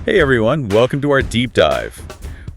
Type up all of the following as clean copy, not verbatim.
Hey everyone, welcome to our deep dive.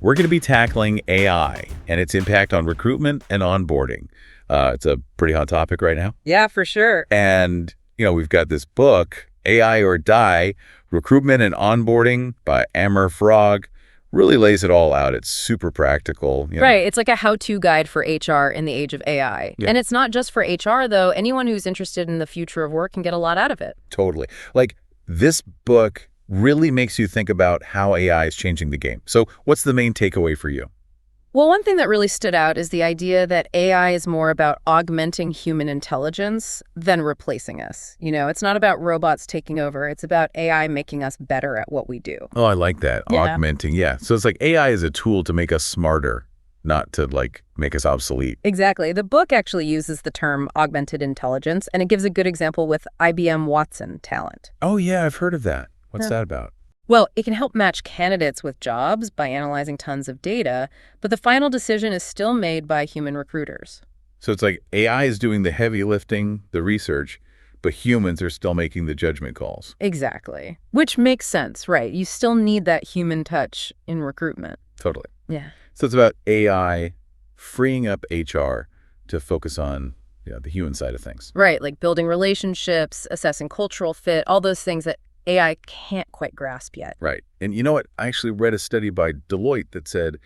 We're going to be tackling AI and its impact on recruitment and onboarding. It's a pretty hot topic right now. Yeah, for sure. And, we've got this book, AI or Die, Recruitment and Onboarding by Amber Frog. Really lays it all out. It's super practical. Right. It's like a how-to guide for HR in the age of AI. Yeah. And it's not just for HR, though. Anyone who's interested in the future of work can get a lot out of it. Totally. Like, this book really makes you think about how AI is changing the game. So what's the main takeaway for you? Well, one thing that really stood out is the idea that AI is more about augmenting human intelligence than replacing us. It's not about robots taking over. It's about AI making us better at what we do. Oh, I like that. Yeah. Augmenting. Yeah. So it's like AI is a tool to make us smarter, not to make us obsolete. Exactly. The book actually uses the term augmented intelligence, and it gives a good example with IBM Watson talent. Oh, yeah. I've heard of that. What's Yeah. that about? Well, it can help match candidates with jobs by analyzing tons of data, but the final decision is still made by human recruiters. So it's like AI is doing the heavy lifting, the research, but humans are still making the judgment calls. Exactly. Which makes sense, right? You still need that human touch in recruitment. Totally. Yeah. So it's about AI freeing up HR to focus on the human side of things. Right, like building relationships, assessing cultural fit, all those things that AI can't quite grasp yet. Right. And you know what? I actually read a study by Deloitte that said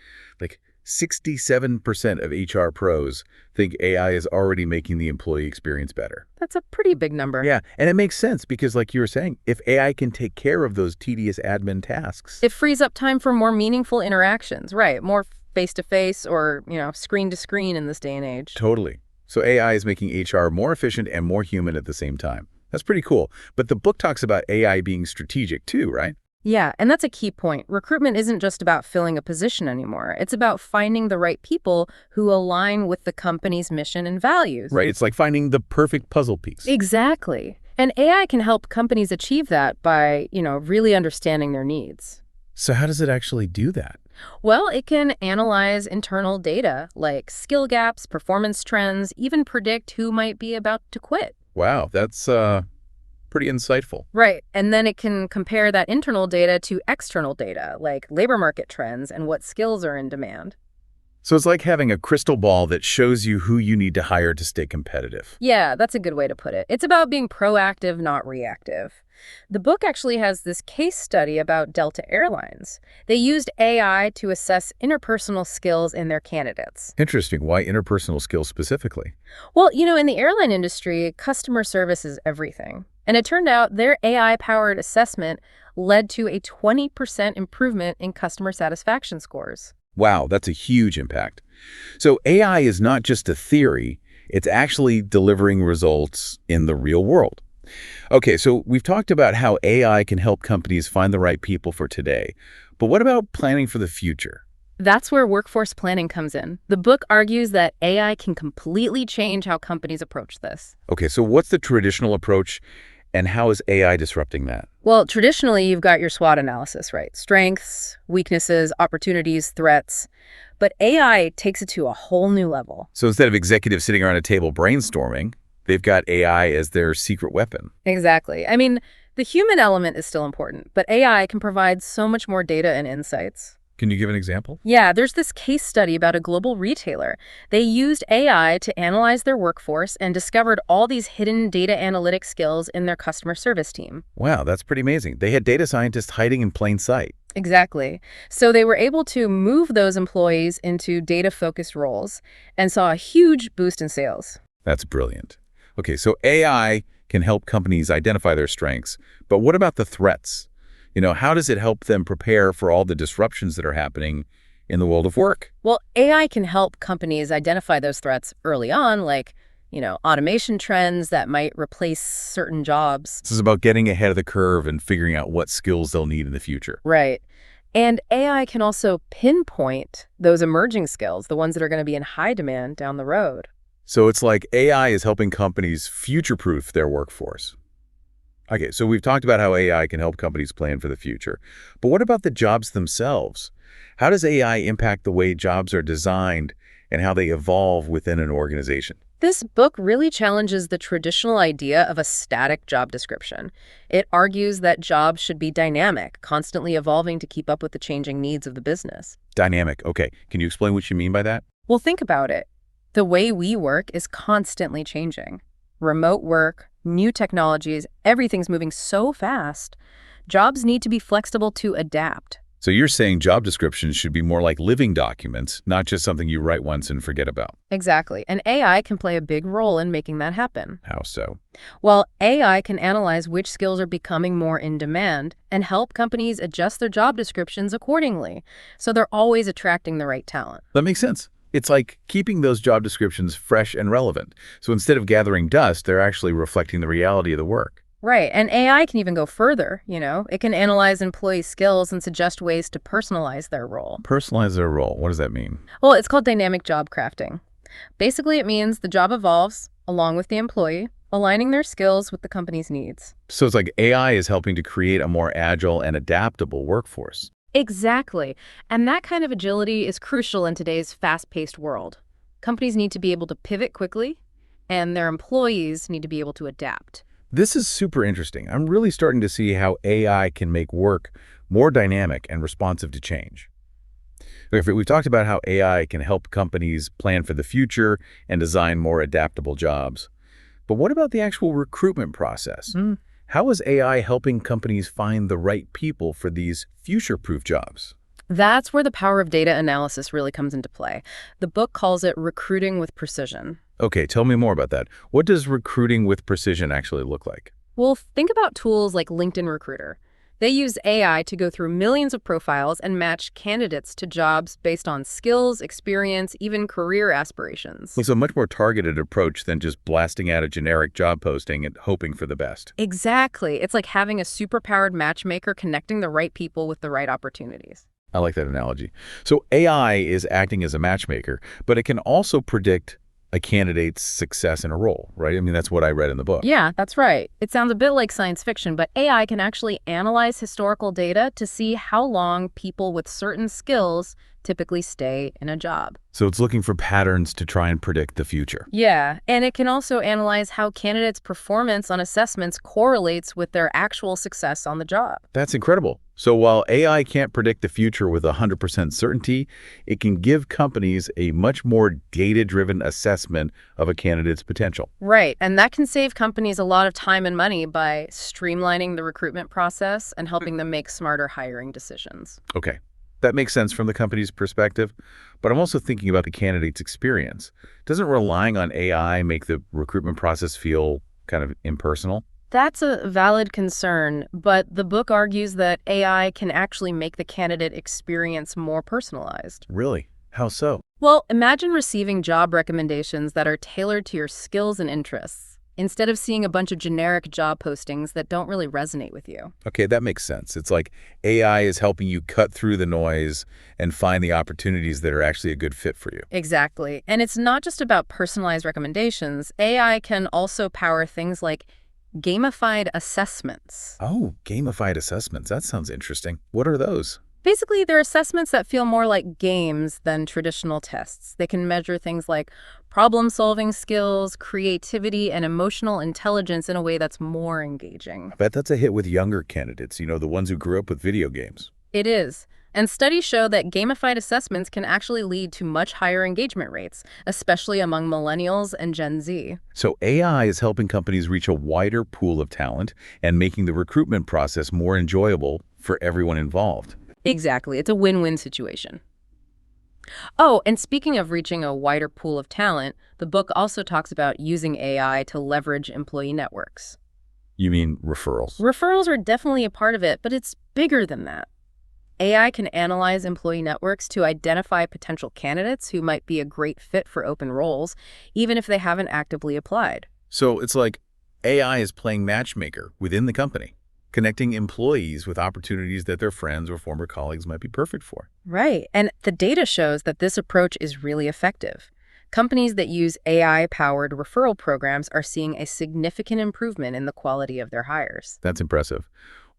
67% of HR pros think AI is already making the employee experience better. That's a pretty big number. Yeah. And it makes sense because like you were saying, if AI can take care of those tedious admin tasks. It frees up time for more meaningful interactions, right? More face-to-face or, screen-to-screen in this day and age. Totally. So AI is making HR more efficient and more human at the same time. That's pretty cool. But the book talks about AI being strategic too, right? Yeah, and that's a key point. Recruitment isn't just about filling a position anymore. It's about finding the right people who align with the company's mission and values. Right. It's like finding the perfect puzzle piece. Exactly. And AI can help companies achieve that by, really understanding their needs. So how does it actually do that? Well, it can analyze internal data like skill gaps, performance trends, even predict who might be about to quit. Wow, that's pretty insightful. Right. And then it can compare that internal data to external data, like labor market trends and what skills are in demand. So it's like having a crystal ball that shows you who you need to hire to stay competitive. Yeah, that's a good way to put it. It's about being proactive, not reactive. The book actually has this case study about Delta Airlines. They used AI to assess interpersonal skills in their candidates. Interesting. Why interpersonal skills specifically? Well, in the airline industry, customer service is everything. And it turned out their AI-powered assessment led to a 20% improvement in customer satisfaction scores. Wow, that's a huge impact. So AI is not just a theory, it's actually delivering results in the real world. Okay, so we've talked about how AI can help companies find the right people for today. But what about planning for the future? That's where workforce planning comes in. The book argues that AI can completely change how companies approach this. Okay, so what's the traditional approach and how is AI disrupting that? Well, traditionally, you've got your SWOT analysis, right? Strengths, weaknesses, opportunities, threats. But AI takes it to a whole new level. So instead of executives sitting around a table brainstorming, they've got AI as their secret weapon. Exactly. I mean, the human element is still important, but AI can provide so much more data and insights. Can you give an example? Yeah, there's this case study about a global retailer. They used AI to analyze their workforce and discovered all these hidden data analytic skills in their customer service team. Wow, that's pretty amazing. They had data scientists hiding in plain sight. Exactly. So they were able to move those employees into data-focused roles and saw a huge boost in sales. That's brilliant. Okay, so AI can help companies identify their strengths, but what about the threats? How does it help them prepare for all the disruptions that are happening in the world of work? Well, AI can help companies identify those threats early on, like, automation trends that might replace certain jobs. This is about getting ahead of the curve and figuring out what skills they'll need in the future. Right. And AI can also pinpoint those emerging skills, the ones that are going to be in high demand down the road. So it's like AI is helping companies future-proof their workforce. Okay, so we've talked about how AI can help companies plan for the future. But what about the jobs themselves? How does AI impact the way jobs are designed and how they evolve within an organization? This book really challenges the traditional idea of a static job description. It argues that jobs should be dynamic, constantly evolving to keep up with the changing needs of the business. Dynamic. Okay. Can you explain what you mean by that? Well, think about it. The way we work is constantly changing. Remote work, new technologies, everything's moving so fast. Jobs need to be flexible to adapt. So you're saying job descriptions should be more like living documents, not just something you write once and forget about. Exactly. And AI can play a big role in making that happen. How so? Well, AI can analyze which skills are becoming more in demand and help companies adjust their job descriptions accordingly, so they're always attracting the right talent. That makes sense. It's like keeping those job descriptions fresh and relevant. So instead of gathering dust, they're actually reflecting the reality of the work. Right, and AI can even go further, It can analyze employee skills and suggest ways to personalize their role. Personalize their role. What does that mean? Well, it's called dynamic job crafting. Basically, it means the job evolves along with the employee, aligning their skills with the company's needs. So it's like AI is helping to create a more agile and adaptable workforce. Exactly. And that kind of agility is crucial in today's fast-paced world. Companies need to be able to pivot quickly, and their employees need to be able to adapt. This is super interesting. I'm really starting to see how AI can make work more dynamic and responsive to change. We've talked about how AI can help companies plan for the future and design more adaptable jobs. But what about the actual recruitment process? How is AI helping companies find the right people for these future-proof jobs? That's where the power of data analysis really comes into play. The book calls it recruiting with precision. Okay, tell me more about that. What does recruiting with precision actually look like? Well, think about tools like LinkedIn Recruiter. They use AI to go through millions of profiles and match candidates to jobs based on skills, experience, even career aspirations. It's a much more targeted approach than just blasting out a generic job posting and hoping for the best. Exactly. It's like having a superpowered matchmaker connecting the right people with the right opportunities. I like that analogy. So AI is acting as a matchmaker, but it can also predict a candidate's success in a role, right? I mean, that's what I read in the book. Yeah, that's right. It sounds a bit like science fiction, but AI can actually analyze historical data to see how long people with certain skills typically stay in a job. So it's looking for patterns to try and predict the future. Yeah, and it can also analyze how candidates' performance on assessments correlates with their actual success on the job. That's incredible. So while AI can't predict the future with 100% certainty, it can give companies a much more data-driven assessment of a candidate's potential. Right, and that can save companies a lot of time and money by streamlining the recruitment process and helping them make smarter hiring decisions. Okay, that makes sense from the company's perspective, but I'm also thinking about the candidate's experience. Doesn't relying on AI make the recruitment process feel kind of impersonal? That's a valid concern, but the book argues that AI can actually make the candidate experience more personalized. Really? How so? Well, imagine receiving job recommendations that are tailored to your skills and interests, instead of seeing a bunch of generic job postings that don't really resonate with you. Okay, that makes sense. It's like AI is helping you cut through the noise and find the opportunities that are actually a good fit for you. Exactly. And it's not just about personalized recommendations. AI can also power things like gamified assessments. Oh, gamified assessments. That sounds interesting. What are those? Basically, they're assessments that feel more like games than traditional tests. They can measure things like problem-solving skills, creativity, and emotional intelligence in a way that's more engaging. I bet that's a hit with younger candidates, the ones who grew up with video games. It is. And studies show that gamified assessments can actually lead to much higher engagement rates, especially among millennials and Gen Z. So AI is helping companies reach a wider pool of talent and making the recruitment process more enjoyable for everyone involved. Exactly. It's a win-win situation. Oh, and speaking of reaching a wider pool of talent, the book also talks about using AI to leverage employee networks. You mean referrals? Referrals are definitely a part of it, but it's bigger than that. AI can analyze employee networks to identify potential candidates who might be a great fit for open roles, even if they haven't actively applied. So it's like AI is playing matchmaker within the company, connecting employees with opportunities that their friends or former colleagues might be perfect for. Right. And the data shows that this approach is really effective. Companies that use AI-powered referral programs are seeing a significant improvement in the quality of their hires. That's impressive.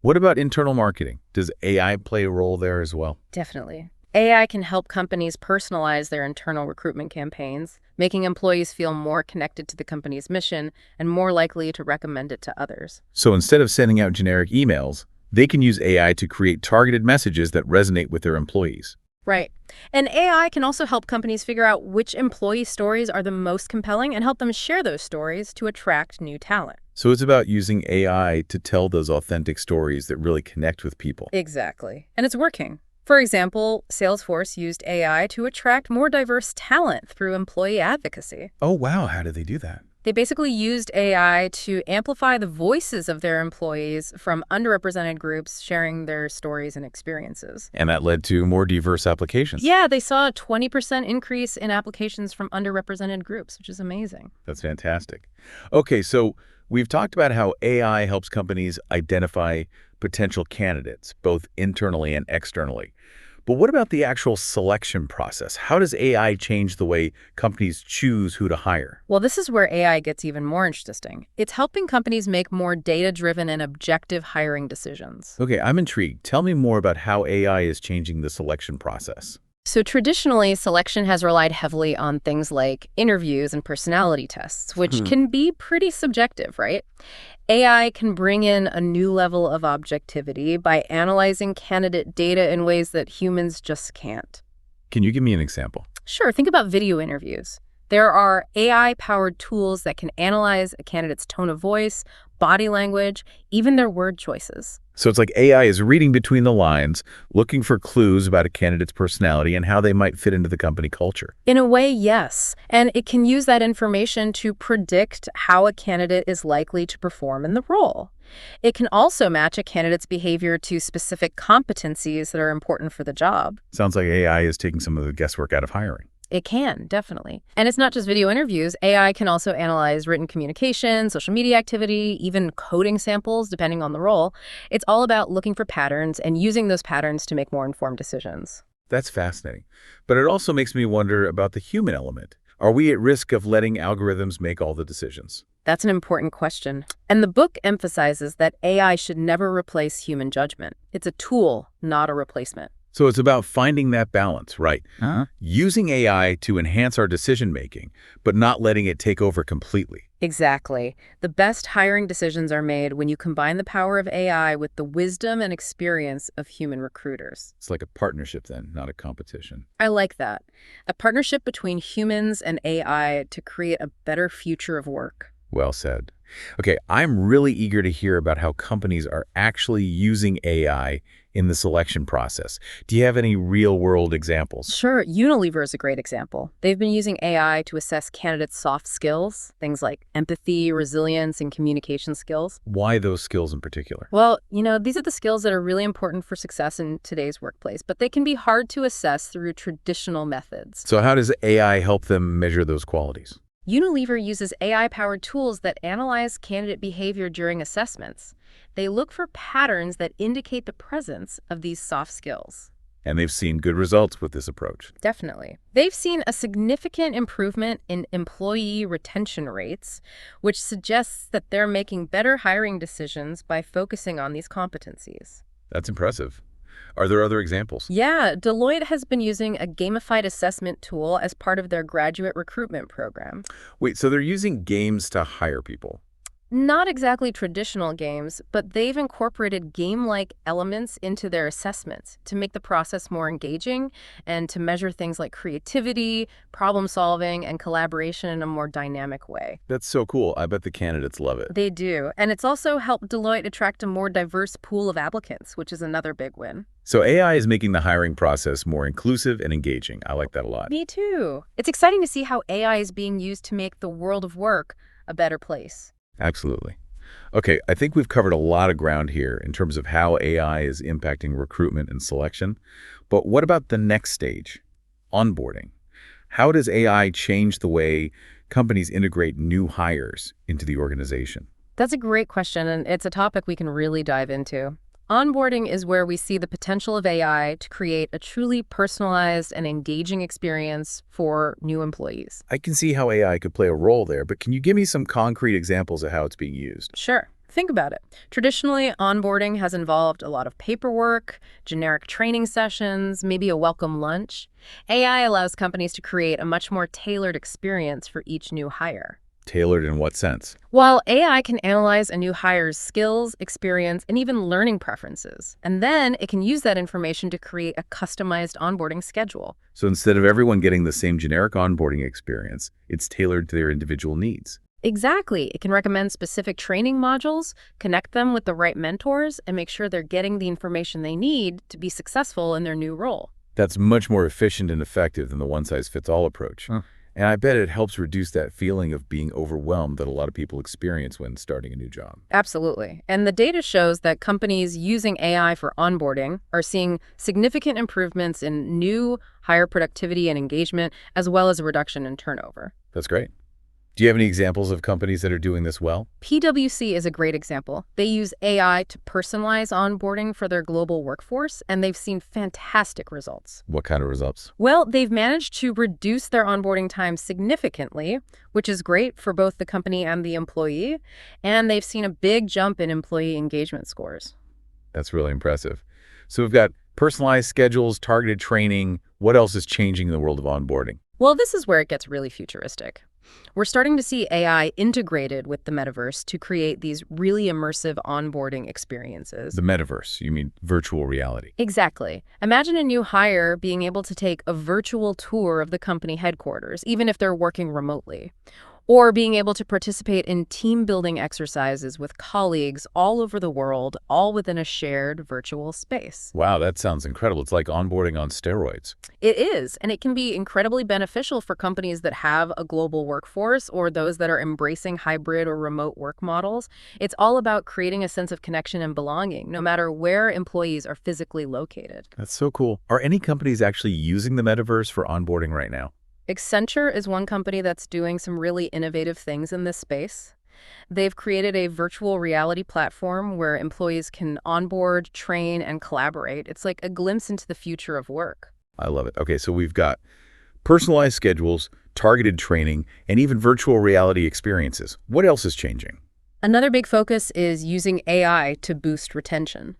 What about internal marketing? Does AI play a role there as well? Definitely. AI can help companies personalize their internal recruitment campaigns, making employees feel more connected to the company's mission and more likely to recommend it to others. So instead of sending out generic emails, they can use AI to create targeted messages that resonate with their employees. Right. And AI can also help companies figure out which employee stories are the most compelling and help them share those stories to attract new talent. So it's about using AI to tell those authentic stories that really connect with people. Exactly. And it's working. For example, Salesforce used AI to attract more diverse talent through employee advocacy. Oh, wow. How did they do that? They basically used AI to amplify the voices of their employees from underrepresented groups sharing their stories and experiences. And that led to more diverse applications. Yeah, they saw a 20% increase in applications from underrepresented groups, which is amazing. That's fantastic. Okay, so we've talked about how AI helps companies identify potential candidates, both internally and externally. But what about the actual selection process? How does AI change the way companies choose who to hire? Well, this is where AI gets even more interesting. It's helping companies make more data-driven and objective hiring decisions. Okay, I'm intrigued. Tell me more about how AI is changing the selection process. So traditionally, selection has relied heavily on things like interviews and personality tests, which can be pretty subjective, right? AI can bring in a new level of objectivity by analyzing candidate data in ways that humans just can't. Can you give me an example? Sure, think about video interviews. There are AI-powered tools that can analyze a candidate's tone of voice, body language, even their word choices. So it's like AI is reading between the lines, looking for clues about a candidate's personality and how they might fit into the company culture. In a way, yes. And it can use that information to predict how a candidate is likely to perform in the role. It can also match a candidate's behavior to specific competencies that are important for the job. Sounds like AI is taking some of the guesswork out of hiring. It can, definitely. And it's not just video interviews. AI can also analyze written communication, social media activity, even coding samples, depending on the role. It's all about looking for patterns and using those patterns to make more informed decisions. That's fascinating. But it also makes me wonder about the human element. Are we at risk of letting algorithms make all the decisions? That's an important question. And the book emphasizes that AI should never replace human judgment. It's a tool, not a replacement. So it's about finding that balance, right? Uh-huh. Using AI to enhance our decision-making, but not letting it take over completely. Exactly. The best hiring decisions are made when you combine the power of AI with the wisdom and experience of human recruiters. It's like a partnership then, not a competition. I like that. A partnership between humans and AI to create a better future of work. Well said. Okay, I'm really eager to hear about how companies are actually using AI in the selection process. Do you have any real-world examples? Sure, Unilever is a great example. They've been using AI to assess candidates' soft skills, things like empathy, resilience, and communication skills. Why those skills in particular? Well, these are the skills that are really important for success in today's workplace, but they can be hard to assess through traditional methods. So how does AI help them measure those qualities? Unilever uses AI-powered tools that analyze candidate behavior during assessments. They look for patterns that indicate the presence of these soft skills. And they've seen good results with this approach. Definitely. They've seen a significant improvement in employee retention rates, which suggests that they're making better hiring decisions by focusing on these competencies. That's impressive. Are there other examples? Yeah, Deloitte has been using a gamified assessment tool as part of their graduate recruitment program. Wait, so they're using games to hire people? Not exactly traditional games, but they've incorporated game-like elements into their assessments to make the process more engaging and to measure things like creativity, problem-solving, and collaboration in a more dynamic way. That's so cool. I bet the candidates love it. They do. And it's also helped Deloitte attract a more diverse pool of applicants, which is another big win. So AI is making the hiring process more inclusive and engaging. I like that a lot. Me too. It's exciting to see how AI is being used to make the world of work a better place. Absolutely. Okay, I think we've covered a lot of ground here in terms of how AI is impacting recruitment and selection. But what about the next stage, onboarding? How does AI change the way companies integrate new hires into the organization? That's a great question, and it's a topic we can really dive into. Onboarding is where we see the potential of AI to create a truly personalized and engaging experience for new employees. I can see how AI could play a role there, but can you give me some concrete examples of how it's being used? Sure. Think about it. Traditionally, onboarding has involved a lot of paperwork, generic training sessions, maybe a welcome lunch. AI allows companies to create a much more tailored experience for each new hire. Tailored in what sense? While AI can analyze a new hire's skills, experience, and even learning preferences, and then it can use that information to create a customized onboarding schedule. So instead of everyone getting the same generic onboarding experience, it's tailored to their individual needs. Exactly. It can recommend specific training modules, connect them with the right mentors, and make sure they're getting the information they need to be successful in their new role. That's much more efficient and effective than the one-size-fits-all approach. And I bet it helps reduce that feeling of being overwhelmed that a lot of people experience when starting a new job. Absolutely. And the data shows that companies using AI for onboarding are seeing significant improvements in new, higher productivity and engagement, as well as a reduction in turnover. That's great. Do you have any examples of companies that are doing this well? PwC is a great example. They use AI to personalize onboarding for their global workforce, and they've seen fantastic results. What kind of results? Well, they've managed to reduce their onboarding time significantly, which is great for both the company and the employee, and they've seen a big jump in employee engagement scores. That's really impressive. So we've got personalized schedules, targeted training. What else is changing in the world of onboarding? Well, this is where it gets really futuristic. We're starting to see AI integrated with the metaverse to create these really immersive onboarding experiences. The metaverse, you mean virtual reality. Exactly. Imagine a new hire being able to take a virtual tour of the company headquarters, even if they're working remotely. Or being able to participate in team-building exercises with colleagues all over the world, all within a shared virtual space. Wow, that sounds incredible. It's like onboarding on steroids. It is, and it can be incredibly beneficial for companies that have a global workforce or those that are embracing hybrid or remote work models. It's all about creating a sense of connection and belonging, no matter where employees are physically located. That's so cool. Are any companies actually using the metaverse for onboarding right now? Accenture is one company that's doing some really innovative things in this space. They've created a virtual reality platform where employees can onboard, train, and collaborate. It's like a glimpse into the future of work. I love it. Okay, so we've got personalized schedules, targeted training, and even virtual reality experiences. What else is changing? Another big focus is using AI to boost retention.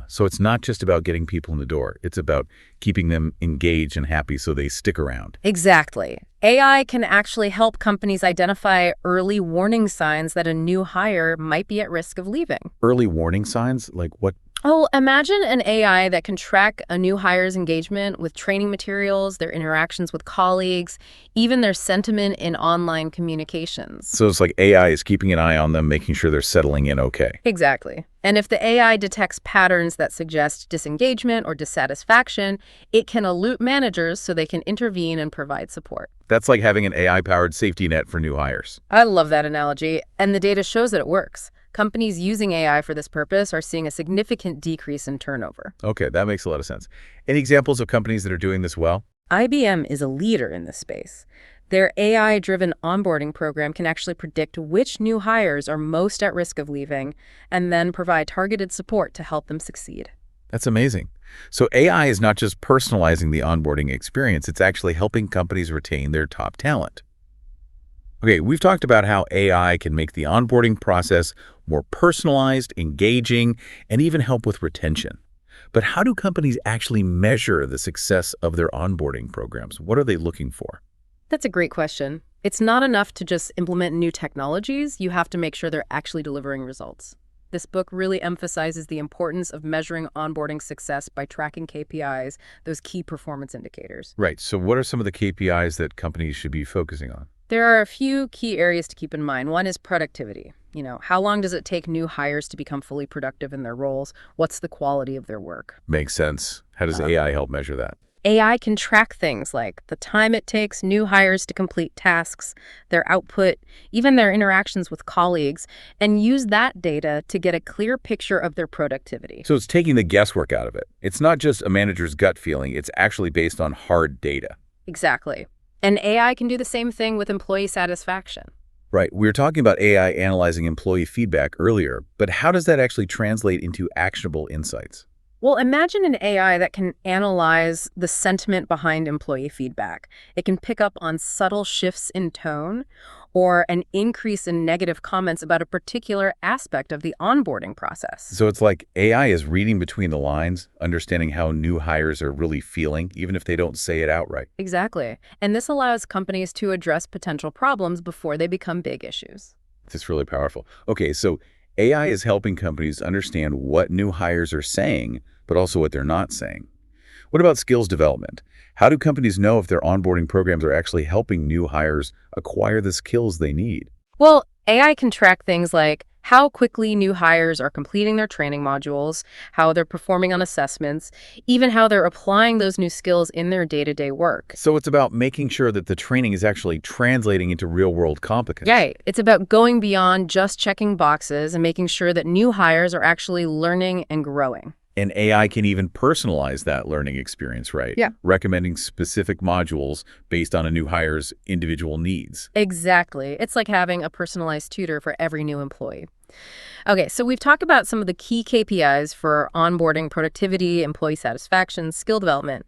So it's not just about getting people in the door. It's about keeping them engaged and happy so they stick around. Exactly. AI can actually help companies identify early warning signs that a new hire might be at risk of leaving. Early warning signs? Like what? Oh, imagine an AI that can track a new hire's engagement with training materials, their interactions with colleagues, even their sentiment in online communications. So it's like AI is keeping an eye on them, making sure they're settling in okay. Exactly. And if the AI detects patterns that suggest disengagement or dissatisfaction, it can alert managers so they can intervene and provide support. That's like having an AI-powered safety net for new hires. I love that analogy, and the data shows that it works. Companies using AI for this purpose are seeing a significant decrease in turnover. Okay, that makes a lot of sense. Any examples of companies that are doing this well? IBM is a leader in this space. Their AI-driven onboarding program can actually predict which new hires are most at risk of leaving and then provide targeted support to help them succeed. That's amazing. So AI is not just personalizing the onboarding experience, it's actually helping companies retain their top talent. Okay, we've talked about how AI can make the onboarding process more personalized, engaging, and even help with retention. But how do companies actually measure the success of their onboarding programs? What are they looking for? That's a great question. It's not enough to just implement new technologies. You have to make sure they're actually delivering results. This book really emphasizes the importance of measuring onboarding success by tracking KPIs, those key performance indicators. Right, so what are some of the KPIs that companies should be focusing on? There are a few key areas to keep in mind. One is productivity. How long does it take new hires to become fully productive in their roles? What's the quality of their work? Makes sense. How does AI help measure that? AI can track things like the time it takes new hires to complete tasks, their output, even their interactions with colleagues, and use that data to get a clear picture of their productivity. So it's taking the guesswork out of it. It's not just a manager's gut feeling. It's actually based on hard data. Exactly. And AI can do the same thing with employee satisfaction. Right. We were talking about AI analyzing employee feedback earlier, but how does that actually translate into actionable insights? Well, imagine an AI that can analyze the sentiment behind employee feedback. It can pick up on subtle shifts in tone or an increase in negative comments about a particular aspect of the onboarding process. So it's like AI is reading between the lines, understanding how new hires are really feeling, even if they don't say it outright. Exactly. And this allows companies to address potential problems before they become big issues. It's really powerful. Okay, so AI is helping companies understand what new hires are saying, but also what they're not saying. What about skills development? How do companies know if their onboarding programs are actually helping new hires acquire the skills they need? Well, AI can track things like how quickly new hires are completing their training modules, how they're performing on assessments, even how they're applying those new skills in their day-to-day work. So it's about making sure that the training is actually translating into real-world competence. Right. It's about going beyond just checking boxes and making sure that new hires are actually learning and growing. And AI can even personalize that learning experience, right? Yeah. Recommending specific modules based on a new hire's individual needs. Exactly. It's like having a personalized tutor for every new employee. Okay, so we've talked about some of the key KPIs for onboarding, productivity, employee satisfaction, skill development.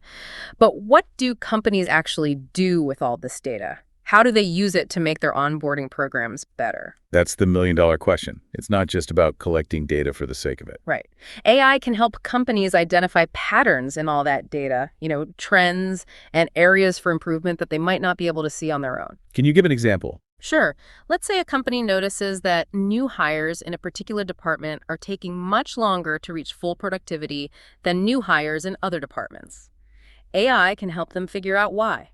But what do companies actually do with all this data? How do they use it to make their onboarding programs better? That's the million-dollar question. It's not just about collecting data for the sake of it. Right. AI can help companies identify patterns in all that data, trends and areas for improvement that they might not be able to see on their own. Can you give an example? Sure. Let's say a company notices that new hires in a particular department are taking much longer to reach full productivity than new hires in other departments. AI can help them figure out why.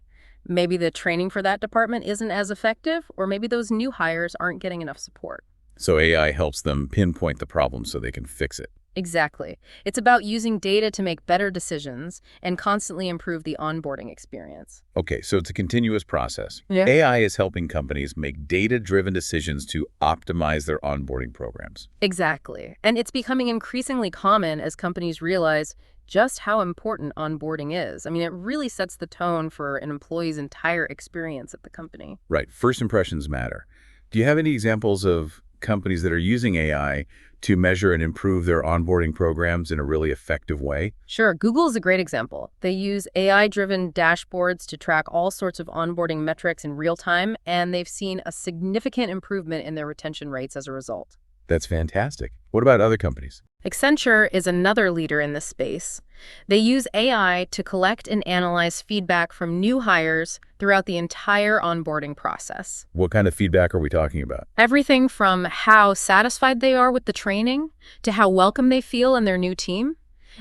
Maybe the training for that department isn't as effective, or maybe those new hires aren't getting enough support. So AI helps them pinpoint the problem so they can fix it. Exactly. It's about using data to make better decisions and constantly improve the onboarding experience. Okay, so it's a continuous process. Yeah. AI is helping companies make data-driven decisions to optimize their onboarding programs. Exactly. And it's becoming increasingly common as companies realize just how important onboarding is. I mean, it really sets the tone for an employee's entire experience at the company. Right, first impressions matter. Do you have any examples of companies that are using AI to measure and improve their onboarding programs in a really effective way? Sure, Google is a great example. They use AI-driven dashboards to track all sorts of onboarding metrics in real time, and they've seen a significant improvement in their retention rates as a result. That's fantastic. What about other companies? Accenture is another leader in this space. They use AI to collect and analyze feedback from new hires throughout the entire onboarding process. What kind of feedback are we talking about? Everything from how satisfied they are with the training to how welcome they feel in their new team.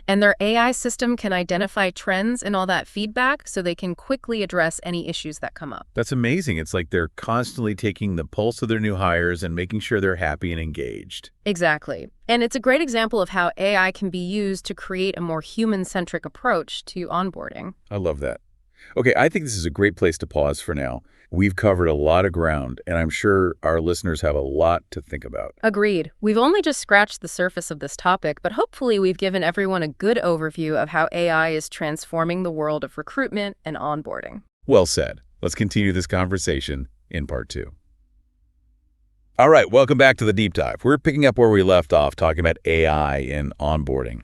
And their AI system can identify trends in all that feedback so they can quickly address any issues that come up. That's amazing. It's like they're constantly taking the pulse of their new hires and making sure they're happy and engaged. Exactly. And it's a great example of how AI can be used to create a more human-centric approach to onboarding. I love that. Okay, I think this is a great place to pause for now. We've covered a lot of ground, and I'm sure our listeners have a lot to think about. Agreed. We've only just scratched the surface of this topic, but hopefully we've given everyone a good overview of how AI is transforming the world of recruitment and onboarding. Well said. Let's continue this conversation in part 2. All right, welcome back to the Deep Dive. We're picking up where we left off, talking about AI and onboarding.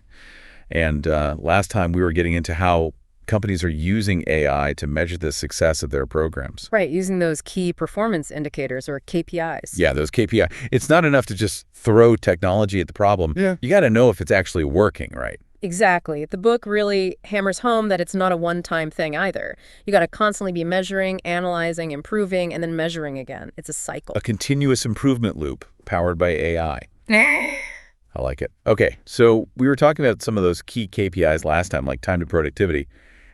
And last time we were getting into how companies are using AI to measure the success of their programs. Right, using those key performance indicators or KPIs. Yeah, those KPI. It's not enough to just throw technology at the problem. Yeah. You got to know if it's actually working, right? Exactly. The book really hammers home that it's not a one-time thing either. You got to constantly be measuring, analyzing, improving, and then measuring again. It's a cycle. A continuous improvement loop powered by AI. I like it. Okay, so we were talking about some of those key KPIs last time, like time to productivity.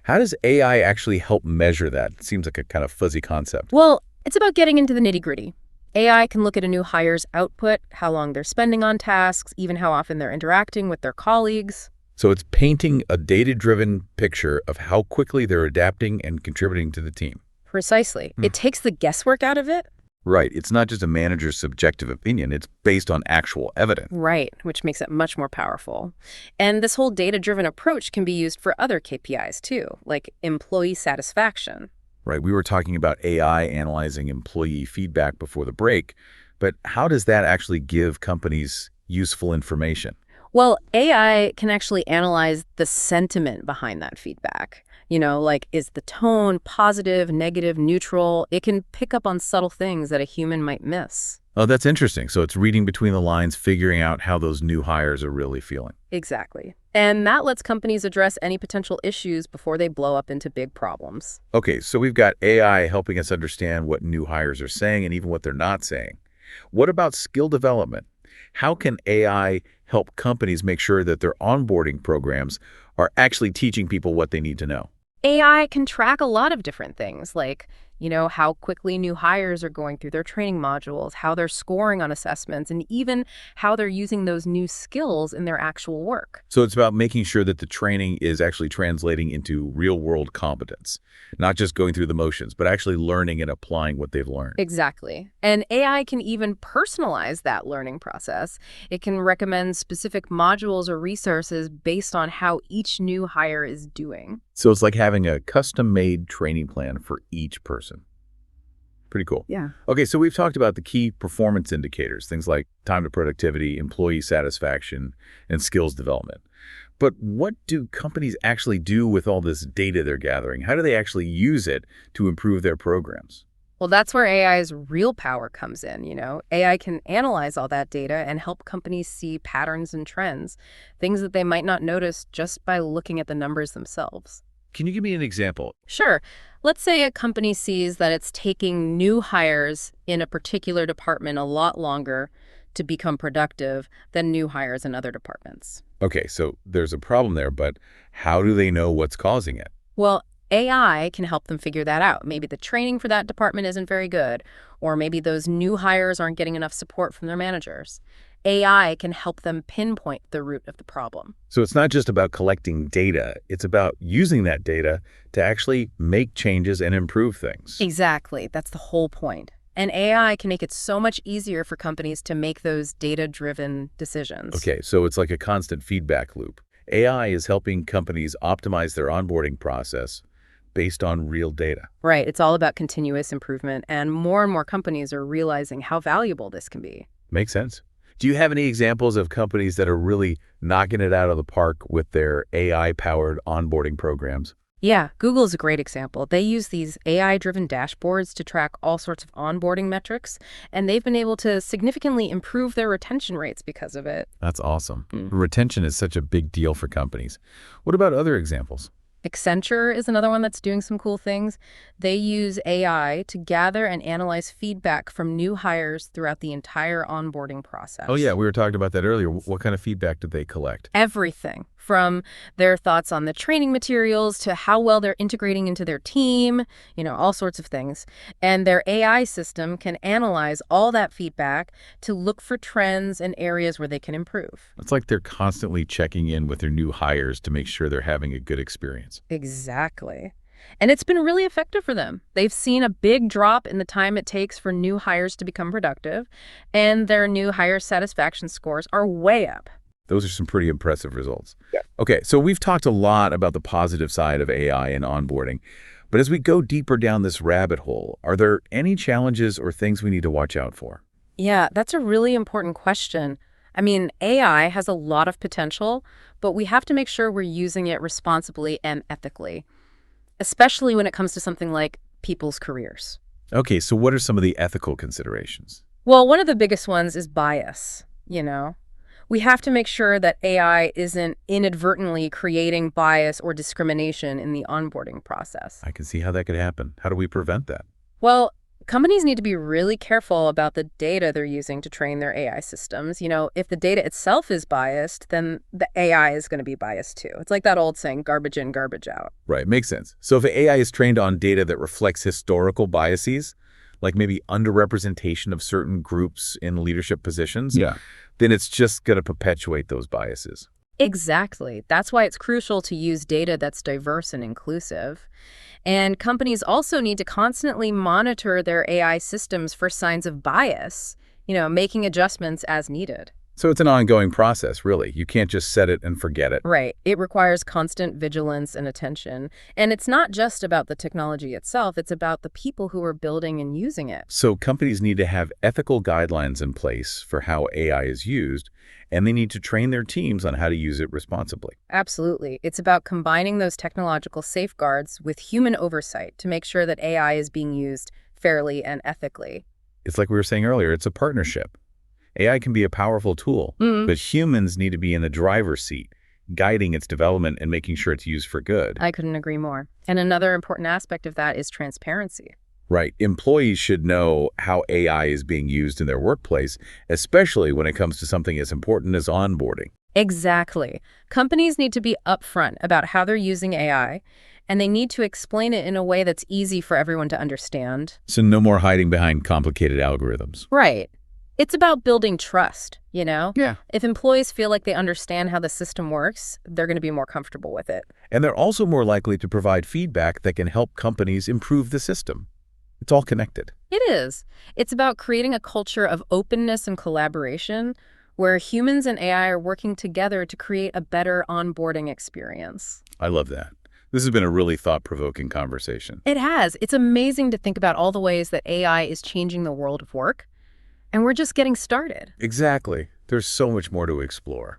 How does AI actually help measure that? It seems like a kind of fuzzy concept. Well, it's about getting into the nitty-gritty. AI can look at a new hire's output, how long they're spending on tasks, even how often they're interacting with their colleagues. So it's painting a data-driven picture of how quickly they're adapting and contributing to the team. Precisely. It takes the guesswork out of it. Right. It's not just a manager's subjective opinion. It's based on actual evidence. Right, which makes it much more powerful. And this whole data-driven approach can be used for other KPIs too, like employee satisfaction. Right. We were talking about AI analyzing employee feedback before the break, but how does that actually give companies useful information? Well, AI can actually analyze the sentiment behind that feedback. Like, is the tone positive, negative, neutral? It can pick up on subtle things that a human might miss. Oh, that's interesting. So it's reading between the lines, figuring out how those new hires are really feeling. Exactly. And that lets companies address any potential issues before they blow up into big problems. Okay, so we've got AI helping us understand what new hires are saying and even what they're not saying. What about skill development? How can AI help companies make sure that their onboarding programs are actually teaching people what they need to know? AI can track a lot of different things, like, how quickly new hires are going through their training modules, how they're scoring on assessments, and even how they're using those new skills in their actual work. So it's about making sure that the training is actually translating into real-world competence, not just going through the motions, but actually learning and applying what they've learned. Exactly. And AI can even personalize that learning process. It can recommend specific modules or resources based on how each new hire is doing. So it's like having a custom-made training plan for each person. Pretty cool. Yeah. Okay, so we've talked about the key performance indicators, things like time to productivity, employee satisfaction, and skills development. But what do companies actually do with all this data they're gathering? How do they actually use it to improve their programs? Well, that's where AI's real power comes in. AI can analyze all that data and help companies see patterns and trends, things that they might not notice just by looking at the numbers themselves. Can you give me an example? Sure. Let's say a company sees that it's taking new hires in a particular department a lot longer to become productive than new hires in other departments. Okay, so there's a problem there, but how do they know what's causing it? Well, AI can help them figure that out. Maybe the training for that department isn't very good, or maybe those new hires aren't getting enough support from their managers. AI can help them pinpoint the root of the problem. So it's not just about collecting data, it's about using that data to actually make changes and improve things. Exactly. That's the whole point. And AI can make it so much easier for companies to make those data-driven decisions. Okay, so it's like a constant feedback loop. AI is helping companies optimize their onboarding process based on real data. Right. It's all about continuous improvement, and more companies are realizing how valuable this can be. Makes sense. Do you have any examples of companies that are really knocking it out of the park with their AI-powered onboarding programs? Yeah, Google is a great example. They use these AI-driven dashboards to track all sorts of onboarding metrics, and they've been able to significantly improve their retention rates because of it. That's awesome. Retention is such a big deal for companies. What about other examples? Accenture is another one that's doing some cool things. They use AI to gather and analyze feedback from new hires throughout the entire onboarding process. Oh, yeah, we were talking about that earlier. What kind of feedback did they collect? Everything from their thoughts on the training materials to how well they're integrating into their team, all sorts of things. And their AI system can analyze all that feedback to look for trends and areas where they can improve. It's like they're constantly checking in with their new hires to make sure they're having a good experience. Exactly. And it's been really effective for them. They've seen a big drop in the time it takes for new hires to become productive, and their new hire satisfaction scores are way up. Those are some pretty impressive results. Yeah. Okay, so we've talked a lot about the positive side of AI and onboarding, but as we go deeper down this rabbit hole, are there any challenges or things we need to watch out for? Yeah, that's a really important question. I mean, AI has a lot of potential, but we have to make sure we're using it responsibly and ethically, especially when it comes to something like people's careers. Okay, so what are some of the ethical considerations? Well, one of the biggest ones is bias. We have to make sure that AI isn't inadvertently creating bias or discrimination in the onboarding process. I can see how that could happen. How do we prevent that? Well, companies need to be really careful about the data they're using to train their AI systems. If the data itself is biased, then the AI is going to be biased too. It's like that old saying, garbage in, garbage out. Right, makes sense. So if AI is trained on data that reflects historical biases, like maybe underrepresentation of certain groups in leadership positions, then it's just going to perpetuate those biases. Exactly. That's why it's crucial to use data that's diverse and inclusive. And companies also need to constantly monitor their AI systems for signs of bias, making adjustments as needed. So it's an ongoing process, really. You can't just set it and forget it. Right. It requires constant vigilance and attention. And it's not just about the technology itself, it's about the people who are building and using it. So companies need to have ethical guidelines in place for how AI is used, and they need to train their teams on how to use it responsibly. Absolutely. It's about combining those technological safeguards with human oversight to make sure that AI is being used fairly and ethically. It's like we were saying earlier, it's a partnership. AI can be a powerful tool, but humans need to be in the driver's seat, guiding its development and making sure it's used for good. I couldn't agree more. And another important aspect of that is transparency. Right. Employees should know how AI is being used in their workplace, especially when it comes to something as important as onboarding. Exactly. Companies need to be upfront about how they're using AI, and they need to explain it in a way that's easy for everyone to understand. So no more hiding behind complicated algorithms. Right. It's about building trust, you know? Yeah. If employees feel like they understand how the system works, they're going to be more comfortable with it. And they're also more likely to provide feedback that can help companies improve the system. It's all connected. It is. It's about creating a culture of openness and collaboration where humans and AI are working together to create a better onboarding experience. I love that. This has been a really thought-provoking conversation. It has. It's amazing to think about all the ways that AI is changing the world of work, and we're just getting started. Exactly. There's so much more to explore.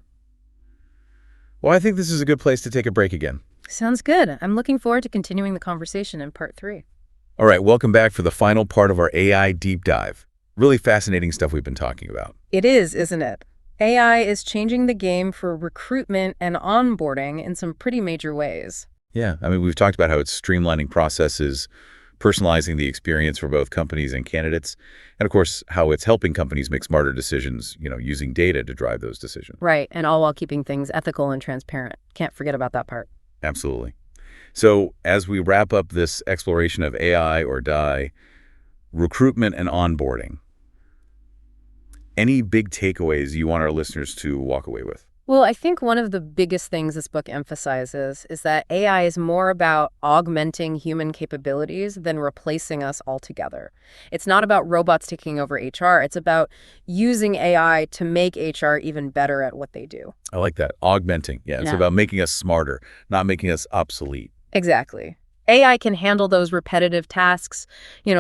Well, I think this is a good place to take a break again. Sounds good. I'm looking forward to continuing the conversation in part 3. All right, welcome back for the final part of our AI deep dive. Really fascinating stuff we've been talking about. It is, isn't it? AI is changing the game for recruitment and onboarding in some pretty major ways. Yeah, I mean, we've talked about how it's streamlining processes, personalizing the experience for both companies and candidates, and of course, how it's helping companies make smarter decisions, using data to drive those decisions. Right, and all while keeping things ethical and transparent. Can't forget about that part. Absolutely. So as we wrap up this exploration of AI or die, recruitment and onboarding, any big takeaways you want our listeners to walk away with? Well, I think one of the biggest things this book emphasizes is that AI is more about augmenting human capabilities than replacing us altogether. It's not about robots taking over HR. It's about using AI to make HR even better at what they do. I like that. Augmenting. Yeah, it's about making us smarter, not making us obsolete. Exactly. AI can handle those repetitive tasks,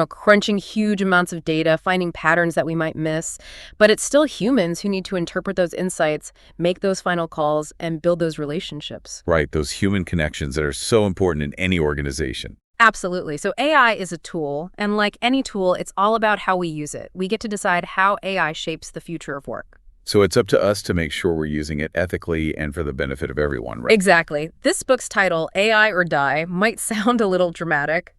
crunching huge amounts of data, finding patterns that we might miss. But it's still humans who need to interpret those insights, make those final calls, and build those relationships. Right, those human connections that are so important in any organization. Absolutely. So AI is a tool, and like any tool, it's all about how we use it. We get to decide how AI shapes the future of work. So it's up to us to make sure we're using it ethically and for the benefit of everyone, right? Exactly. This book's title, AI or Die, might sound a little dramatic,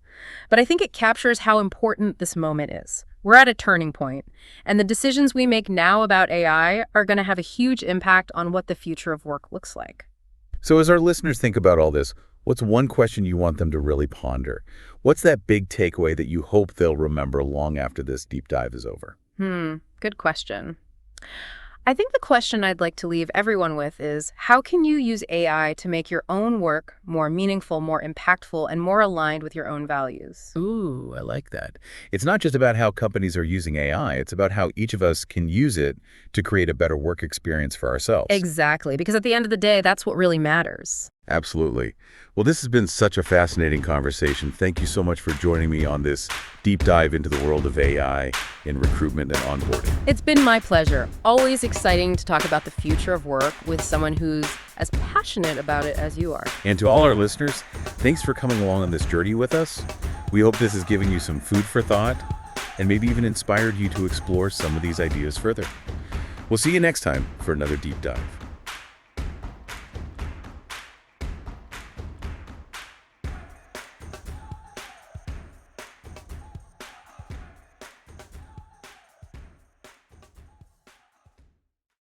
but I think it captures how important this moment is. We're at a turning point, and the decisions we make now about AI are going to have a huge impact on what the future of work looks like. So as our listeners think about all this, what's one question you want them to really ponder? What's that big takeaway that you hope they'll remember long after this deep dive is over? Good question. I think the question I'd like to leave everyone with is, how can you use AI to make your own work more meaningful, more impactful, and more aligned with your own values? Ooh, I like that. It's not just about how companies are using AI. It's about how each of us can use it to create a better work experience for ourselves. Exactly, because at the end of the day, that's what really matters. Absolutely. Well, this has been such a fascinating conversation. Thank you so much for joining me on this deep dive into the world of AI in recruitment and onboarding. It's been my pleasure. Always exciting to talk about the future of work with someone who's as passionate about it as you are. And to all our listeners, thanks for coming along on this journey with us. We hope this has given you some food for thought and maybe even inspired you to explore some of these ideas further. We'll see you next time for another deep dive.